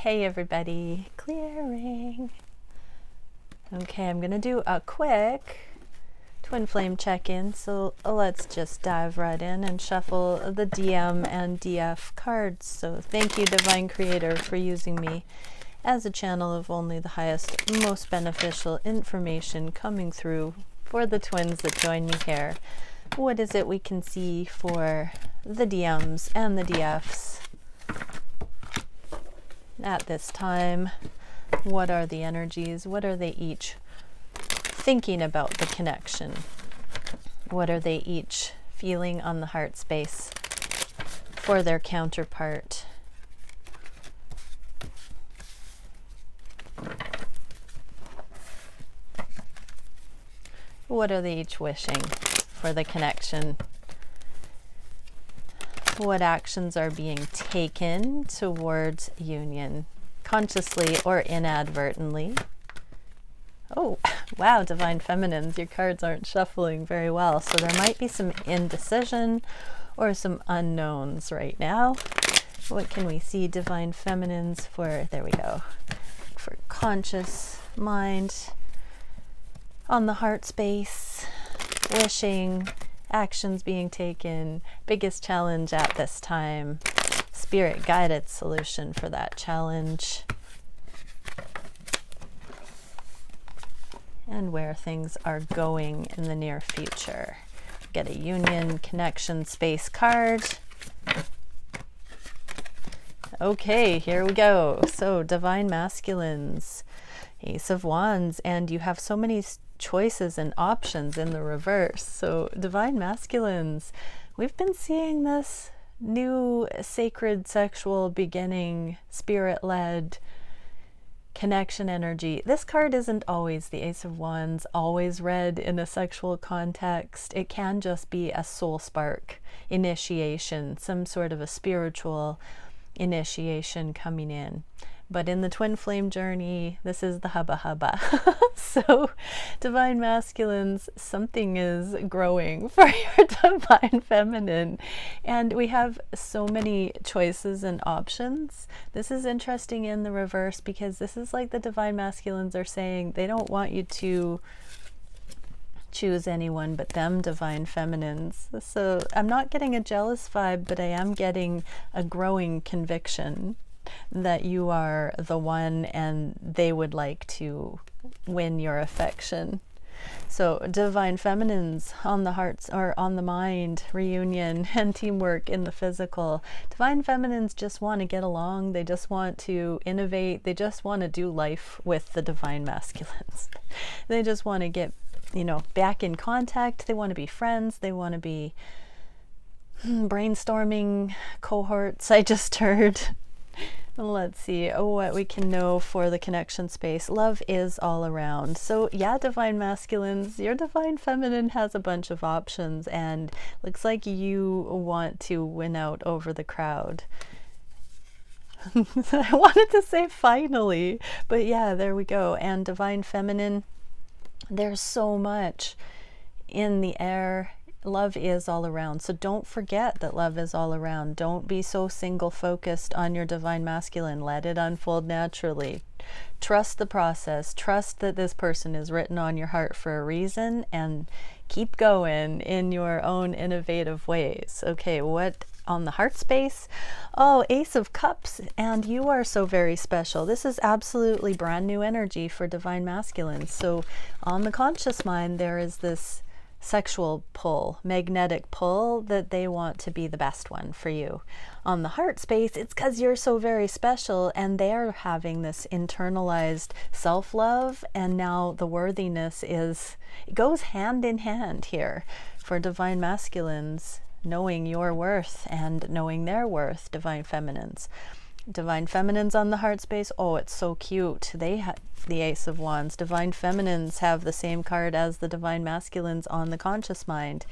Hey everybody, clearing. Okay, I'm gonna do a quick twin flame check-in, so let's just dive right in and shuffle the DM and DF cards. So thank you, Divine Creator, for using me as a channel of only the highest, most beneficial information coming through for the twins that join me here. What is it we can see for the DMs and the DFs at this time? What are the energies? What are they each thinking about the connection? What are they each feeling on the heart space for their counterpart? What are they each wishing for the connection? What actions are being taken towards union, consciously or inadvertently? Oh, wow, Divine Feminines, your cards aren't shuffling very well, so there might be some indecision or some unknowns right now. What can we see, Divine Feminines, for, there we go, for conscious mind on the heart space, wishing, actions being taken, biggest challenge at this time, spirit guided solution for that challenge, and where things are going in the near future. Get a union, connection, space card. Okay, here we go. So Divine Masculines, Ace of Wands, and you have so many choices and options in the reverse. So Divine Masculines, we've been seeing this new sacred sexual beginning, spirit-led connection energy. This card isn't always the Ace of Wands, always read in a sexual context. It can just be a soul spark initiation, some sort of a spiritual initiation coming in. But in the twin flame journey, this is the hubba hubba. So Divine Masculines, something is growing for your Divine Feminine. And we have so many choices and options. This is interesting in the reverse because this is like the Divine Masculines are saying they don't want you to choose anyone but them, Divine Feminines. So I'm not getting a jealous vibe, but I am getting a growing conviction that you are the one and they would like to win your affection. So Divine Feminines on the hearts or on the mind, reunion and teamwork in the physical. Divine Feminines just want to get along. They just want to innovate. They just want to do life with the Divine Masculines. They just want to get, back in contact. They want to be friends. They want to be brainstorming cohorts, I just heard. Let's see what we can know for the connection space. Love is all around. So yeah, Divine Masculines, your Divine Feminine has a bunch of options and looks like you want to win out over the crowd. I wanted to say finally, but yeah, there we go. And Divine Feminine, there's so much in the air. Love is all around. So don't forget that love is all around. Don't be so single focused on your Divine Masculine. Let it unfold naturally. Trust the process. Trust that this person is written on your heart for a reason and keep going in your own innovative ways. Okay, what on the heart space? Oh, Ace of Cups, and you are so very special. This is absolutely brand new energy for Divine Masculines. So on the conscious mind, there is this sexual pull, magnetic pull that they want to be the best one for you. On the heart space, it's because you're so very special and they're having this internalized self-love, and now the worthiness it goes hand in hand here for Divine Masculines, knowing your worth and knowing their worth, Divine Feminines. Divine Feminines on the heart space, oh, it's so cute. They have the Ace of Wands. Divine Feminines have the same card as the Divine Masculines on the conscious mind.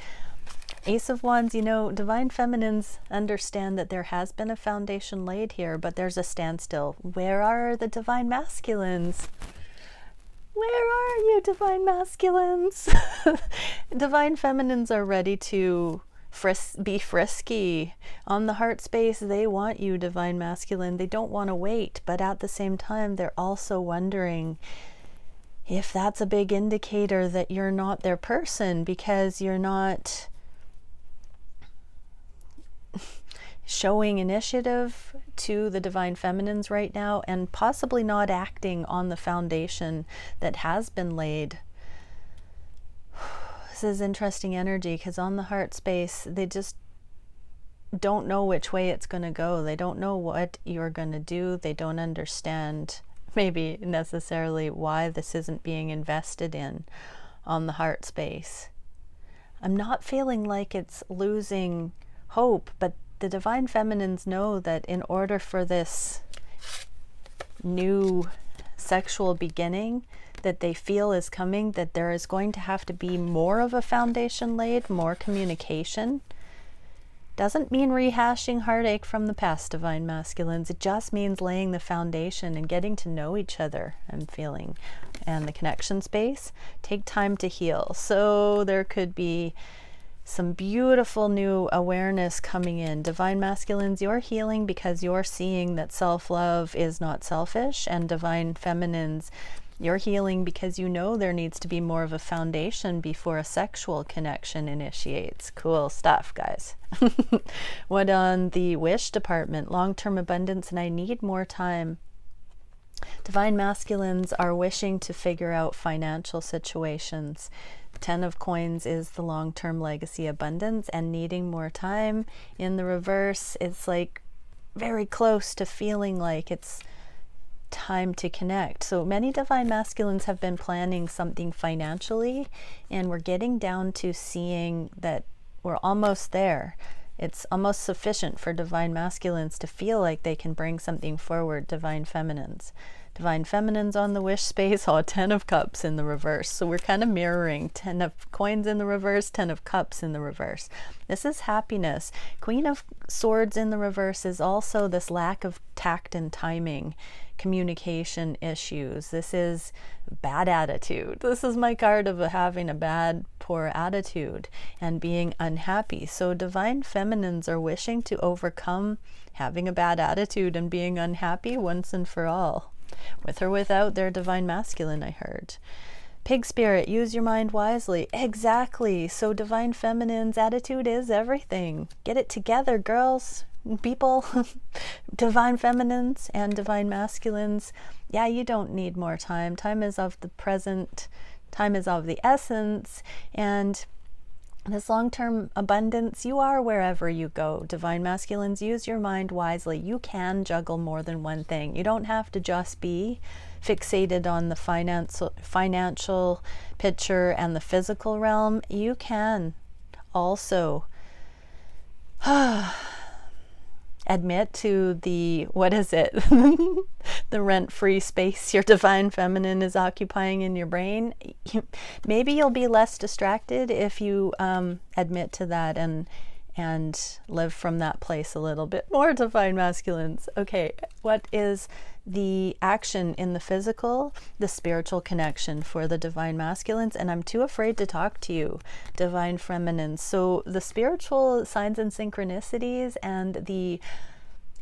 Ace of Wands, Divine Feminines understand that there has been a foundation laid here, but there's a standstill. Where are the Divine Masculines? Where are you, Divine Masculines? Divine Feminines are ready to be frisky. On the heart space, they want you, divine masculine. They don't want to wait, but at the same time, they're also wondering if that's a big indicator that you're not their person, because you're not showing initiative to the divine feminines right now, and possibly not acting on the foundation that has been laid. This is interesting energy, because on the heart space, they just don't know which way it's going to go. They don't know what you're going to do. They don't understand maybe necessarily why this isn't being invested in on the heart space. I'm not feeling like it's losing hope, but the divine feminines know that in order for this new sexual beginning that they feel is coming, that there is going to have to be more of a foundation laid, more communication. Doesn't mean rehashing heartache from the past, divine masculines. It just means laying the foundation and getting to know each other, I'm feeling. And the connection space, take time to heal. So there could be some beautiful new awareness coming in. Divine masculines, you're healing because you're seeing that self-love is not selfish. And divine feminines, you're healing because you know there needs to be more of a foundation before a sexual connection initiates. Cool stuff, guys. What on the wish department? Long-term abundance, and I need more time. Divine masculines are wishing to figure out financial situations. 10 of coins is the long-term legacy abundance, and needing more time. In the reverse, it's like very close to feeling like it's time to connect. So many divine masculines have been planning something financially, and we're getting down to seeing that we're almost there. It's almost sufficient for divine masculines to feel like they can bring something forward. Divine feminines. Divine feminines on the wish space, 10 of cups in the reverse. So we're kind of mirroring 10 of coins in the reverse, 10 of cups in the reverse. This is happiness. Queen of swords in the reverse is also this lack of tact and timing, communication issues. This is bad attitude. This is my card of having a bad, poor attitude and being unhappy. So divine feminines are wishing to overcome having a bad attitude and being unhappy once and for all. With or without their divine masculine, I heard. Pig spirit, use your mind wisely. Exactly. So divine feminine's attitude is everything. Get it together, girls, people. Divine feminines and divine masculines. Yeah, you don't need more time. Time is of the present. Time is of the essence. And this long-term abundance, you are wherever you go. Divine masculines, use your mind wisely. You can juggle more than one thing. You don't have to just be fixated on the financial picture and the physical realm. You can also admit to the, what is it? The rent-free space your divine feminine is occupying in your brain. Maybe you'll be less distracted if you admit to that and live from that place a little bit more, divine masculines. Okay, what is the action in the physical? The spiritual connection for the divine masculines. And I'm too afraid to talk to you, divine feminines. So the spiritual signs and synchronicities and the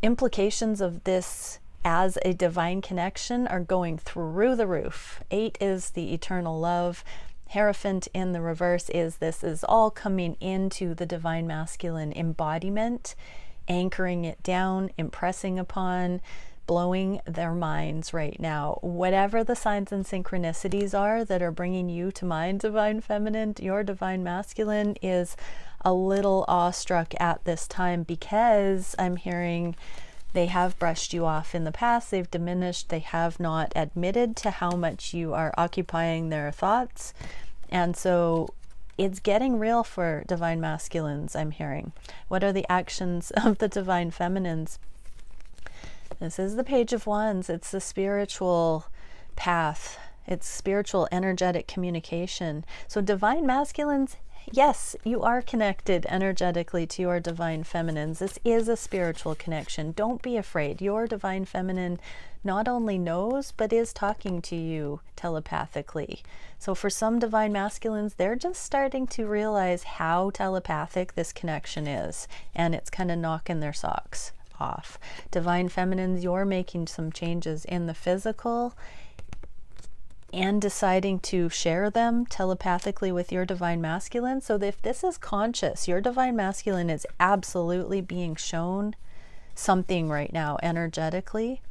implications of this as a divine connection are going through the roof. 8 is the eternal love. Hierophant in the reverse is this is all coming into the divine masculine embodiment, anchoring it down, impressing upon, blowing their minds right now. Whatever the signs and synchronicities are that are bringing you to mind, divine feminine, your divine masculine is a little awestruck at this time, because I'm hearing they have brushed you off in the past, they've diminished, they have not admitted to how much you are occupying their thoughts. And so it's getting real for divine masculines, I'm hearing. What are the actions of the divine feminines? This is the Page of Wands. It's the spiritual path. It's spiritual energetic communication. So divine masculines, yes, you are connected energetically to your divine feminines. This is a spiritual connection. Don't be afraid. Your divine feminine not only knows, but is talking to you telepathically. So for some divine masculines, they're just starting to realize how telepathic this connection is, and it's kind of knocking their socks off. Divine feminines, you're making some changes in the physical and deciding to share them telepathically with your divine masculine. So if this is conscious, your divine masculine is absolutely being shown something right now energetically,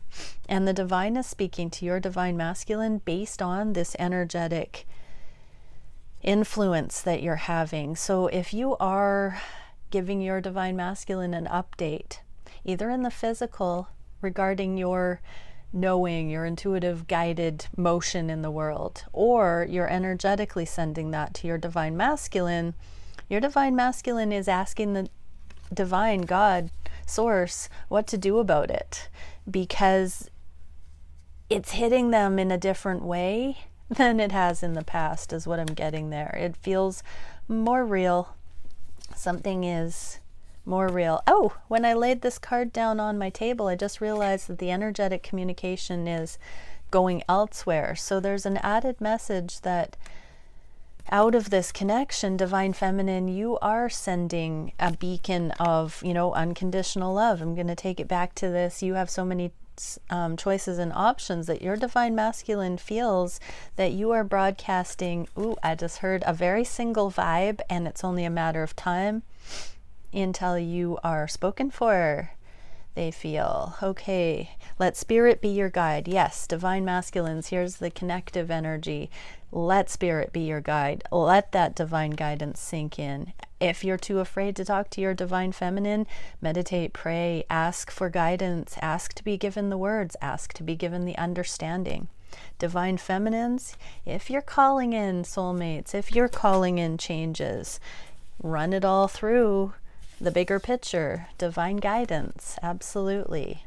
and the divine is speaking to your divine masculine based on this energetic influence that you're having. So if you are giving your divine masculine an update, either in the physical regarding your knowing, your intuitive guided motion in the world, or you're energetically sending that to your divine masculine is asking the divine God source what to do about it, because it's hitting them in a different way than it has in the past, is what I'm getting there. It feels more real. Something is more real. Oh, when I laid this card down on my table, I just realized that the energetic communication is going elsewhere. So there's an added message that out of this connection, divine feminine, you are sending a beacon of, unconditional love. I'm going to take it back to this. You have so many choices and options that your divine masculine feels that you are broadcasting. Ooh, I just heard a very single vibe, and it's only a matter of time until you are spoken for, they feel. Okay, let spirit be your guide. Yes, divine masculines, here's the connective energy. Let spirit be your guide. Let that divine guidance sink in. If you're too afraid to talk to your divine feminine, meditate, pray, ask for guidance, ask to be given the words, ask to be given the understanding. Divine feminines, if you're calling in soulmates, if you're calling in changes, run it all through the bigger picture, divine guidance, absolutely.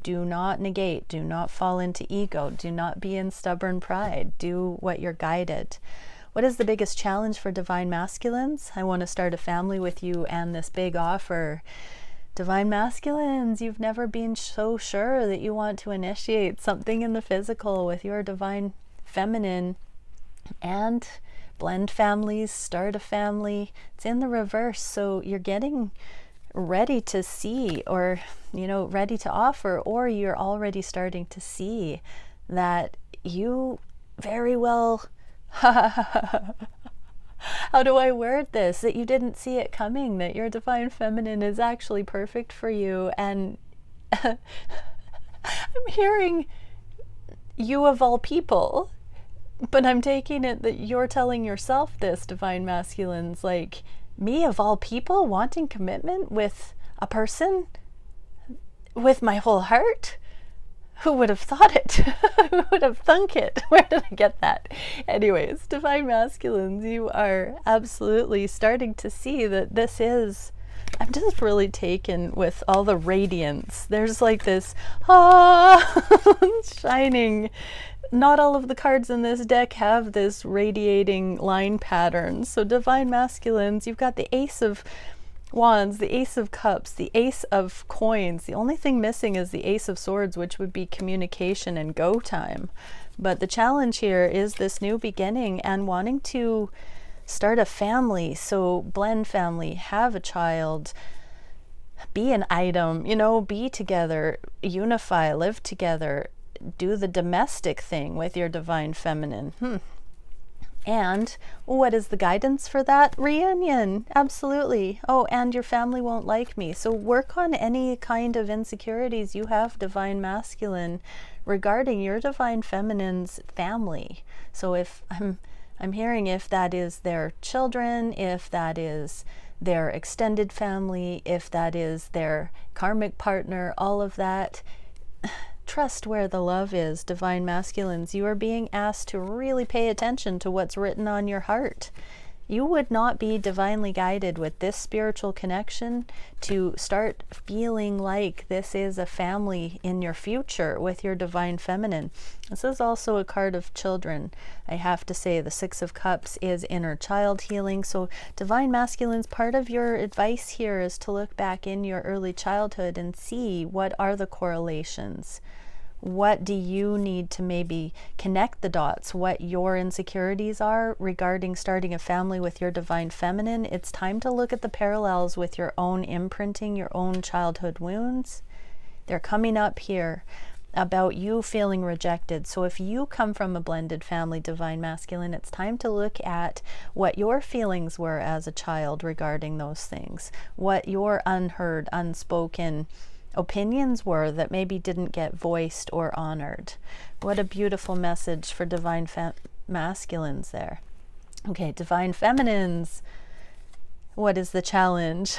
Do not negate, do not fall into ego, do not be in stubborn pride, do what you're guided. What is the biggest challenge for divine masculines? I want to start a family with you and this big offer. Divine masculines, you've never been so sure that you want to initiate something in the physical with your divine feminine and blend families, start a family. It's in the reverse. So you're getting ready to see, or ready to offer, or you're already starting to see that you very well how do I word this, that you didn't see it coming, that your divine feminine is actually perfect for you. And I'm hearing you of all people, but I'm taking it that you're telling yourself this, divine masculines, like, me of all people wanting commitment with a person with my whole heart? Who would have thought it? Who would have thunk it? Where did I get that? Anyways, divine masculines, you are absolutely starting to see that this is, I'm just really taken with all the radiance. There's like this, shining. Not all of the cards in this deck have this radiating line pattern. So divine masculines, you've got the Ace of Wands, the Ace of Cups, the Ace of Coins. The only thing missing is the Ace of Swords, which would be communication and go time. But the challenge here is this new beginning and wanting to start a family. So blend family, have a child, be an item, be together, unify, live together, do the domestic thing with your divine feminine. And what is the guidance for that? Reunion, absolutely. Oh, and your family won't like me. So work on any kind of insecurities you have, divine masculine, regarding your divine feminine's family. So if I'm hearing, if that is their children, if that is their extended family, if that is their karmic partner, all of that, trust where the love is, divine masculines. You are being asked to really pay attention to what's written on your heart. You would not be divinely guided with this spiritual connection to start feeling like this is a family in your future with your divine feminine. This is also a card of children. I have to say the Six of Cups is inner child healing. So divine masculines, part of your advice here is to look back in your early childhood and see what are the correlations. What do you need to maybe connect the dots, what your insecurities are regarding starting a family with your divine feminine? It's time to look at the parallels with your own imprinting, your own childhood wounds. They're coming up here about you feeling rejected. So if you come from a blended family, divine masculine, it's time to look at what your feelings were as a child regarding those things, what your unheard, unspoken opinions were that maybe didn't get voiced or honored. What a beautiful message for divine masculines there. Okay, divine feminines. What is the challenge?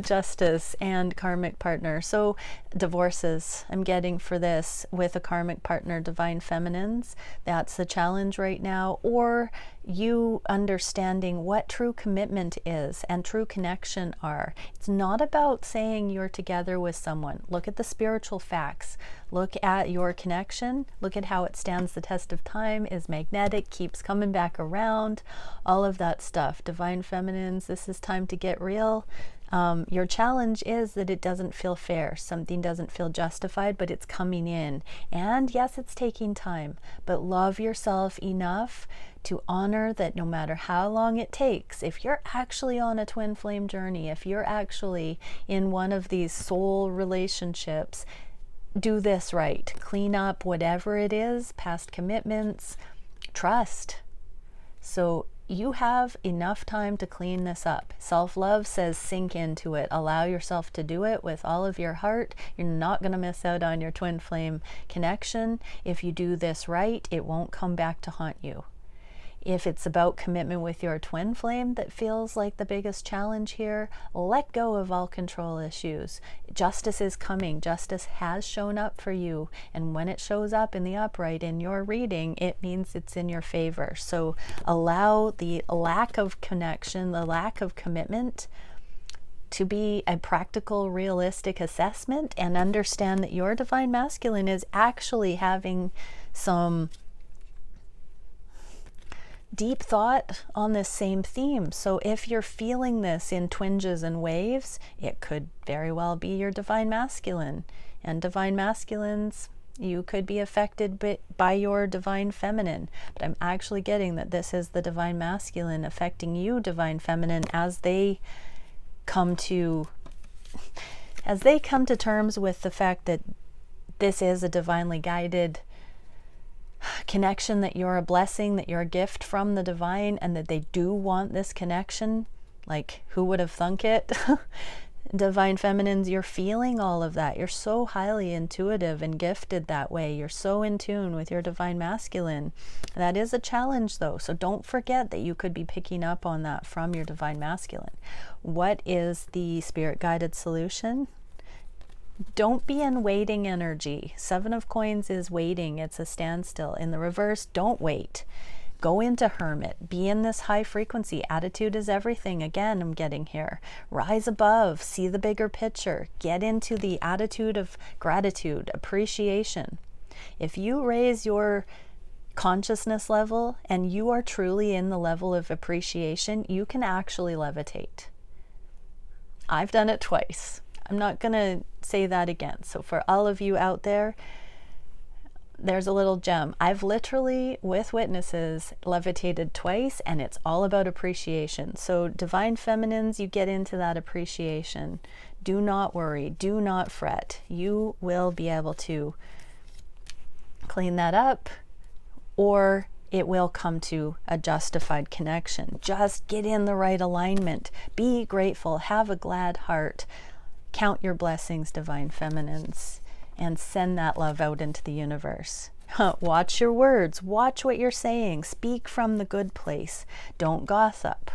Justice and karmic partner. So divorces I'm getting for this with a karmic partner, divine feminines. That's the challenge right now. Or you understanding what true commitment is and true connection are. It's not about saying you're together with someone. Look at the spiritual facts. Look at your connection. Look at how it stands the test of time, is magnetic, keeps coming back around, all of that stuff. Divine feminines, this is time to get real. Your challenge is that it doesn't feel fair. Something doesn't feel justified, but it's coming in. And yes, it's taking time, but love yourself enough to honor that no matter how long it takes, if you're actually on a twin flame journey, if you're actually in one of these soul relationships, do this right. Clean up whatever it is, past commitments, trust. So you have enough time to clean this up. Self-love says sink into it. Allow yourself to do it with all of your heart. You're not going to miss out on your twin flame connection. If you do this right, it won't come back to haunt you. If it's about commitment with your twin flame that feels like the biggest challenge here, let go of all control issues. Justice is coming. Justice has shown up for you. And when it shows up in the upright in your reading, it means it's in your favor. So allow the lack of connection, the lack of commitment to be a practical, realistic assessment, and understand that your divine masculine is actually having some deep thought on this same theme. So if you're feeling this in twinges and waves, it could very well be your divine masculine. And divine masculines, you could be affected by your divine feminine. But I'm actually getting that this is the divine masculine affecting you, divine feminine, as they come to terms with the fact that this is a divinely guided connection, that you're a blessing, that you're a gift from the divine, and that they do want this connection. Like, who would have thunk it? Divine feminines, you're feeling all of that. You're so highly intuitive and gifted that way. You're so in tune with your divine masculine. That is a challenge though, so don't forget that you could be picking up on that from your divine masculine. What is the spirit guided solution? Don't be in waiting energy. Seven of Coins is waiting. It's a standstill. In the reverse, don't wait. Go into hermit. Be in this high frequency. Attitude is everything. Again, I'm getting here. Rise above. See the bigger picture. Get into the attitude of gratitude, appreciation. If you raise your consciousness level and you are truly in the level of appreciation, you can actually levitate. I've done it twice. I'm not going to say that again. So for all of you out there, there's a little gem. I've literally, with witnesses, levitated twice, and it's all about appreciation. So divine feminines, you get into that appreciation. Do not worry. Do not fret. You will be able to clean that up, or it will come to a justified connection. Just get in the right alignment. Be grateful. Have a glad heart. Count your blessings, divine feminines, and send that love out into the universe. Watch your words. Watch what you're saying. Speak from the good place. Don't gossip.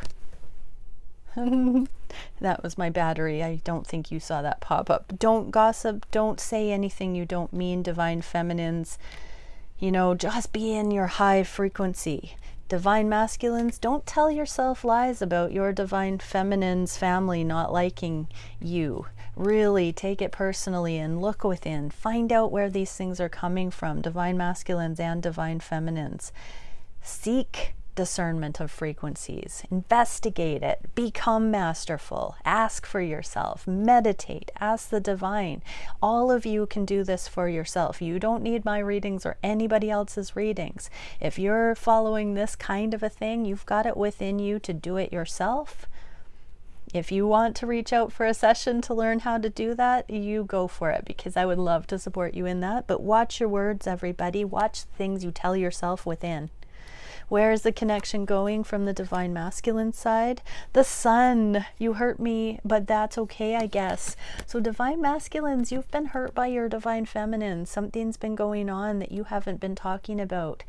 That was my battery. I don't think you saw that pop up. Don't gossip. Don't say anything you don't mean, divine feminines. You know, just be in your high frequency. Divine masculines, don't tell yourself lies about your divine feminine's family not liking you. Really take it personally and look within. Find out where these things are coming from, divine masculines and divine feminines. Seek discernment of frequencies. Investigate it. Become masterful. Ask for yourself. Meditate. Ask the divine. All of you can do this for yourself. You don't need my readings or anybody else's readings. If you're following this kind of a thing, you've got it within you to do it yourself. If you want to reach out for a session to learn how to do that, you go for it, because I would love to support you in that. But watch your words, everybody. Watch the things you tell yourself within. Where is the connection going from the divine masculine side? The sun. You hurt me, but that's okay, I guess. So divine masculines, you've been hurt by your divine feminine. Something's been going on that you haven't been talking about.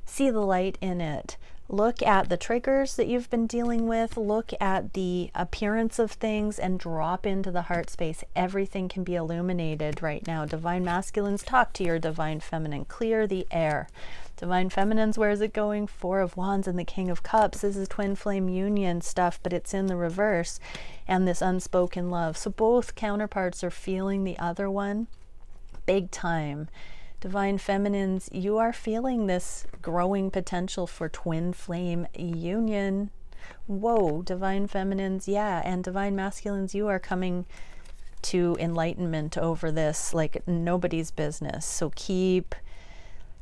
See the light in it. Look at the triggers that you've been dealing with. Look at the appearance of things and drop into the heart space. Everything can be illuminated right now. Divine masculines, talk to your divine feminine. Clear the air. Divine feminines, where is it going? Four of Wands and the King of Cups. This is twin flame union stuff, but it's in the reverse. And this unspoken love. So both counterparts are feeling the other one big time. Divine feminines, you are feeling this growing potential for twin flame union. Whoa, divine feminines, yeah. And divine masculines, you are coming to enlightenment over this like nobody's business. So keep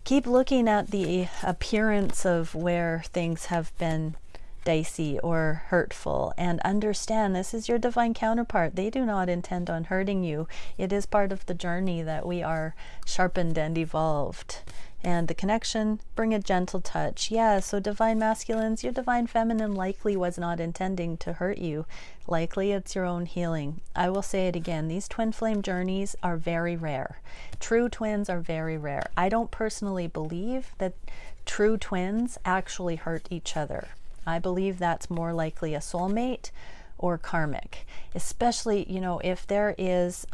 looking at the appearance of where things have been dicey or hurtful, and understand this is your divine counterpart. They do not intend on hurting you. It is part of the journey that we are sharpened and evolved. And the connection, bring a gentle touch. Yeah, so divine masculines, your divine feminine likely was not intending to hurt you. Likely it's your own healing. I will say it again, these twin flame journeys are very rare. True twins are very rare. I don't personally believe that true twins actually hurt each other. I believe that's more likely a soulmate or karmic, especially, you know, if there is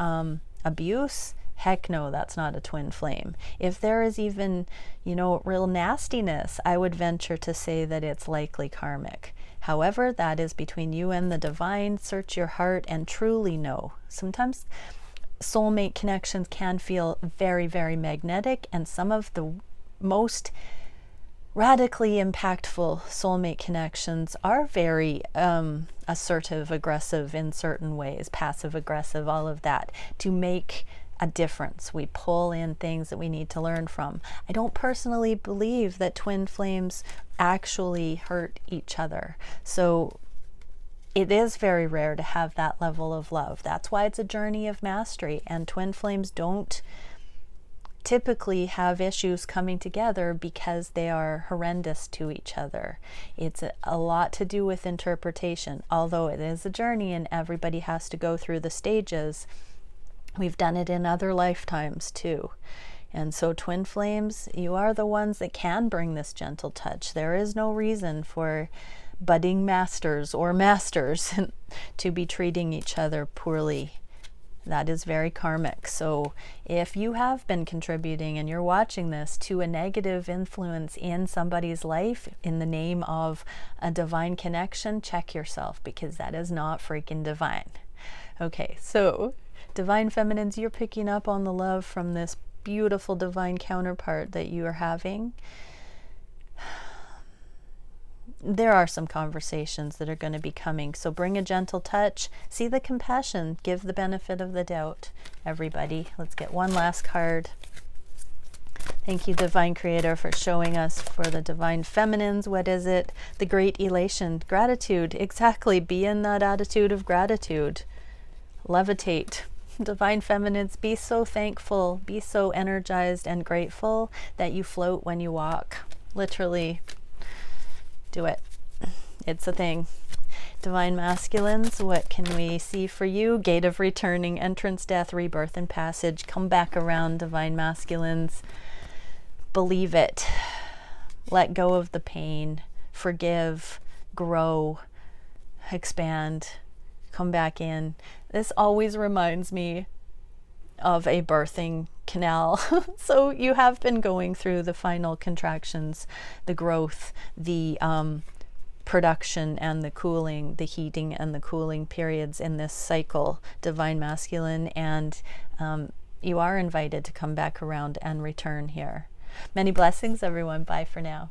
abuse. Heck no, that's not a twin flame. If there is even, you know, real nastiness, I would venture to say that it's likely karmic. However, that is between you and the divine. Search your heart and truly know. Sometimes soulmate connections can feel very, very magnetic, and some of the most radically impactful soulmate connections are very assertive, aggressive in certain ways, passive aggressive, all of that, to make a difference. We pull in things that we need to learn from. I don't personally believe that twin flames actually hurt each other. So it is very rare to have that level of love. That's why it's a journey of mastery, and twin flames don't typically have issues coming together because they are horrendous to each other. It's a lot to do with interpretation. Although it is a journey and everybody has to go through the stages, we've done it in other lifetimes too. And so twin flames, you are the ones that can bring this gentle touch. There is no reason for budding masters or masters to be treating each other poorly. That is very karmic. So if you have been contributing and you're watching this to a negative influence in somebody's life in the name of a divine connection, check yourself, because that is not freaking divine. Okay, so divine feminines, you're picking up on the love from this beautiful divine counterpart that you are having. There are some conversations that are going to be coming, so bring a gentle touch. See the compassion. Give the benefit of the doubt, everybody. Let's get one last card. Thank you, Divine Creator, for showing us for the divine feminines. What is it? The great elation. Gratitude. Exactly. Be in that attitude of gratitude. Levitate. Divine feminines, be so thankful. Be so energized and grateful that you float when you walk. Literally. Do it. It's a thing. Divine masculines, what can we see for you? Gate of returning, entrance, death, rebirth, and passage. Come back around, divine masculines. Believe it. Let go of the pain. Forgive. Grow. Expand. Come back in. This always reminds me of a birthing canal. So you have been going through the final contractions, the growth, the production and the cooling, the heating and the cooling periods in this cycle, Divine Masculine, and you are invited to come back around and return here. Many blessings, everyone. Bye for now.